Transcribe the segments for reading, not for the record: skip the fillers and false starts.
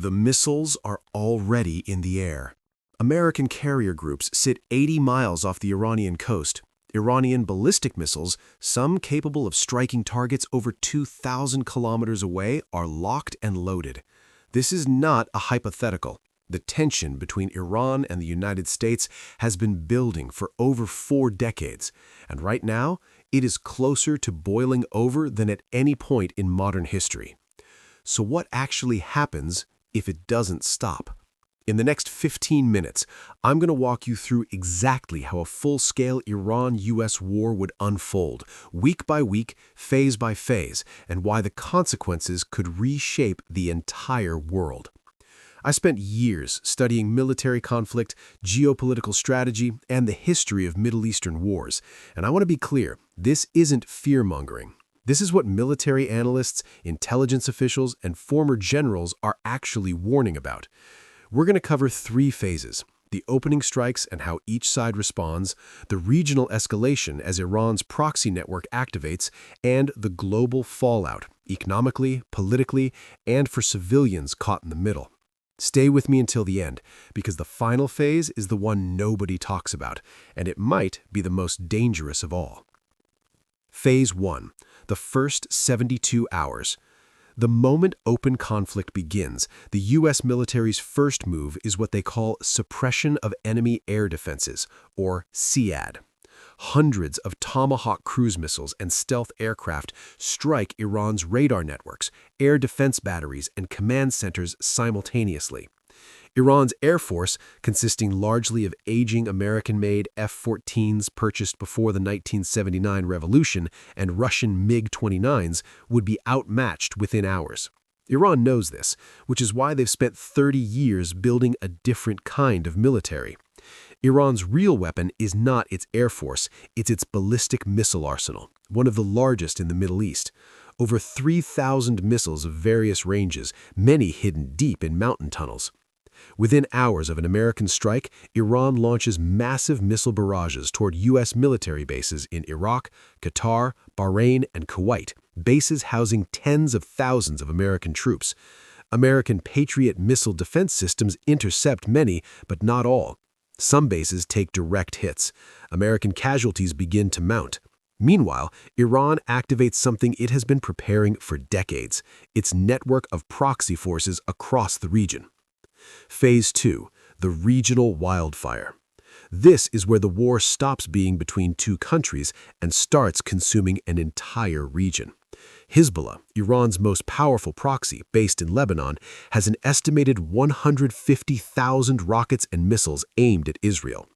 The missiles are already in the air. American carrier groups sit 80 miles off the Iranian coast. Iranian ballistic missiles, some capable of striking targets over 2,000 kilometers away, are locked and loaded. This is not a hypothetical. The tension between Iran and the United States has been building for over 4 decades, and right now, it is closer to boiling over than at any point in modern history. So what actually happens if it doesn't stop? In the next 15 minutes, I'm going to walk you through exactly how a full-scale Iran-US war would unfold, week by week, phase by phase, and why the consequences could reshape the entire world. I spent years studying military conflict, geopolitical strategy, and the history of Middle Eastern wars, and I want to be clear, this isn't fear-mongering. This is what military analysts, intelligence officials, and former generals are actually warning about. We're going to cover 3 phases: the opening strikes and how each side responds, the regional escalation as Iran's proxy network activates, and the global fallout, economically, politically, and for civilians caught in the middle. Stay with me until the end, because the final phase is the one nobody talks about, and it might be the most dangerous of all. Phase 1. The first 72 hours. The moment open conflict begins, the U.S. military's first move is what they call suppression of enemy air defenses, or SEAD. Hundreds of Tomahawk cruise missiles and stealth aircraft strike Iran's radar networks, air defense batteries, and command centers simultaneously. Iran's Air Force, consisting largely of aging American-made F-14s purchased before the 1979 revolution and Russian MiG-29s, would be outmatched within hours. Iran knows this, which is why they've spent 30 years building a different kind of military. Iran's real weapon is not its Air Force, it's its ballistic missile arsenal, one of the largest in the Middle East. Over 3,000 missiles of various ranges, many hidden deep in mountain tunnels. Within hours of an American strike, Iran launches massive missile barrages toward U.S. military bases in Iraq, Qatar, Bahrain, and Kuwait, bases housing tens of thousands of American troops. American Patriot missile defense systems intercept many, but not all. Some bases take direct hits. American casualties begin to mount. Meanwhile, Iran activates something it has been preparing for decades: its network of proxy forces across the region. Phase 2. The regional wildfire. This is where the war stops being between 2 countries and starts consuming an entire region. Hezbollah, Iran's most powerful proxy, based in Lebanon, has an estimated 150,000 rockets and missiles aimed at Israel.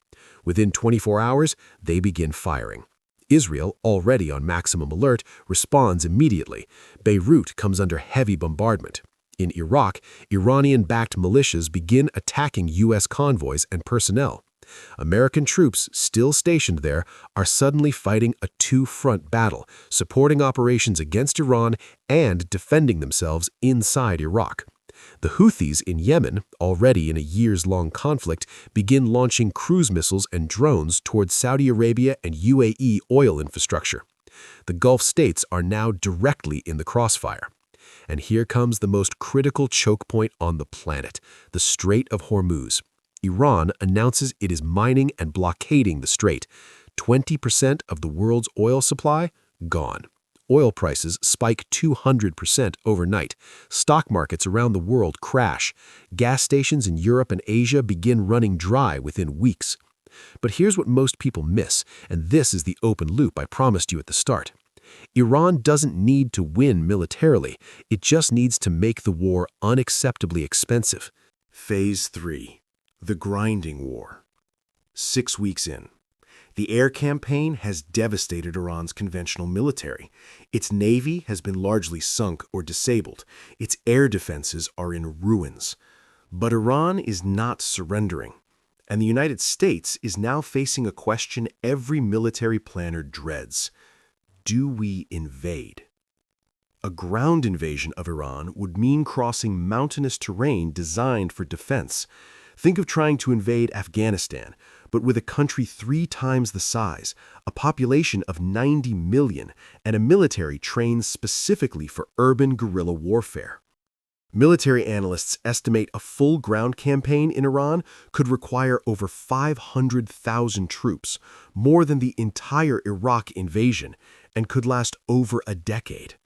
Within 24 hours, they begin firing. Israel, already on maximum alert, responds immediately. Beirut comes under heavy bombardment. In Iraq, Iranian-backed militias begin attacking U.S. convoys and personnel. American troops, still stationed there, are suddenly fighting a 2-front battle, supporting operations against Iran and defending themselves inside Iraq. The Houthis in Yemen, already in a years-long conflict, begin launching cruise missiles and drones towards Saudi Arabia and UAE oil infrastructure. The Gulf states are now directly in the crossfire. And here comes the most critical choke point on the planet, the Strait of Hormuz. Iran announces it is mining and blockading the strait. 20% of the world's oil supply gone. Oil prices spike 200% overnight. Stock markets around the world crash. Gas stations in Europe and Asia begin running dry within weeks. But here's what most people miss, and this is the open loop I promised you at the start. Iran doesn't need to win militarily, it just needs to make the war unacceptably expensive. Phase 3. The grinding war. 6 weeks in. The air campaign has devastated Iran's conventional military. Its navy has been largely sunk or disabled. Its air defenses are in ruins. But Iran is not surrendering. And the United States is now facing a question every military planner dreads. Do we invade? A ground invasion of Iran would mean crossing mountainous terrain designed for defense. Think of trying to invade Afghanistan, but with a country 3 times the size, a population of 90 million, and a military trained specifically for urban guerrilla warfare. Military analysts estimate a full ground campaign in Iran could require over 500,000 troops, more than the entire Iraq invasion, and could last over a decade.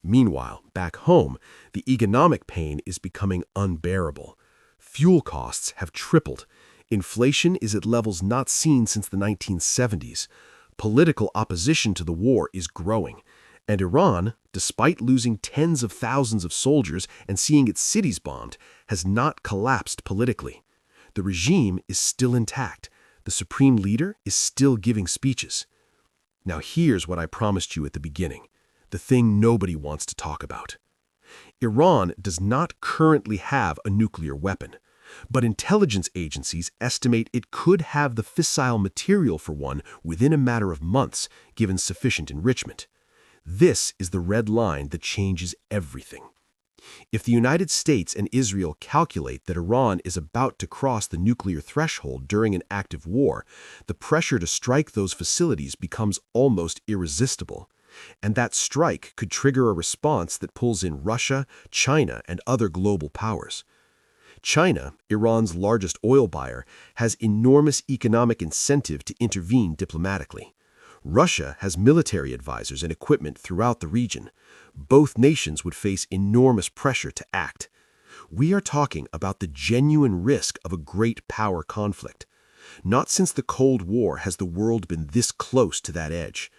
Meanwhile, back home, the economic pain is becoming unbearable. Fuel costs have tripled. Inflation is at levels not seen since the 1970s. Political opposition to the war is growing. And Iran, despite losing tens of thousands of soldiers and seeing its cities bombed, has not collapsed politically. The regime is still intact. The supreme leader is still giving speeches. Now here's what I promised you at the beginning, the thing nobody wants to talk about. Iran does not currently have a nuclear weapon, but intelligence agencies estimate it could have the fissile material for one within a matter of months, given sufficient enrichment. This is the red line that changes everything. If the United States and Israel calculate that Iran is about to cross the nuclear threshold during an active war, the pressure to strike those facilities becomes almost irresistible. And that strike could trigger a response that pulls in Russia, China, and other global powers. China, Iran's largest oil buyer, has enormous economic incentive to intervene diplomatically. Russia has military advisors and equipment throughout the region. Both nations would face enormous pressure to act. We are talking about the genuine risk of a great power conflict. Not since the Cold War has the world been this close to that edge.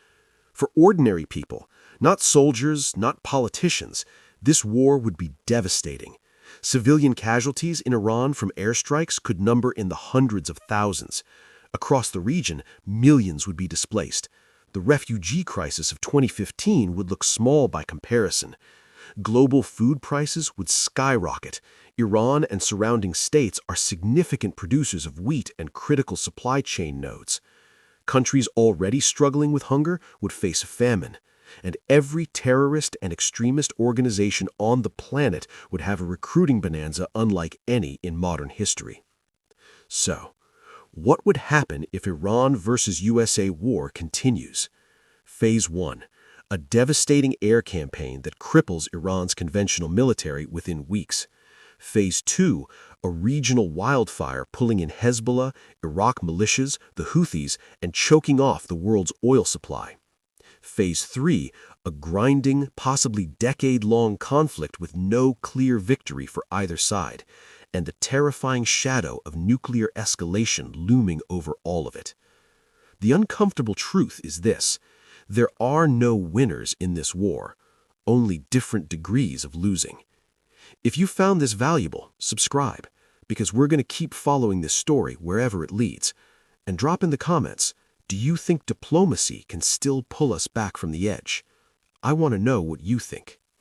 For ordinary people, not soldiers, not politicians, this war would be devastating. Civilian casualties in Iran from airstrikes could number in the hundreds of thousands. Across the region, millions would be displaced. The refugee crisis of 2015 would look small by comparison. Global food prices would skyrocket. Iran and surrounding states are significant producers of wheat and critical supply chain nodes. Countries already struggling with hunger would face famine, and every terrorist and extremist organization on the planet would have a recruiting bonanza unlike any in modern history. So, what would happen if Iran versus USA war continues? Phase 1. A devastating air campaign that cripples Iran's conventional military within weeks. Phase 2. A regional wildfire pulling in Hezbollah, Iraq militias, the Houthis, and choking off the world's oil supply. Phase 3. A grinding, possibly decade-long conflict with no clear victory for either side, and the terrifying shadow of nuclear escalation looming over all of it. The uncomfortable truth is this: there are no winners in this war, only different degrees of losing. If you found this valuable, subscribe, because we're going to keep following this story wherever it leads. And drop in the comments, do you think diplomacy can still pull us back from the edge? I want to know what you think.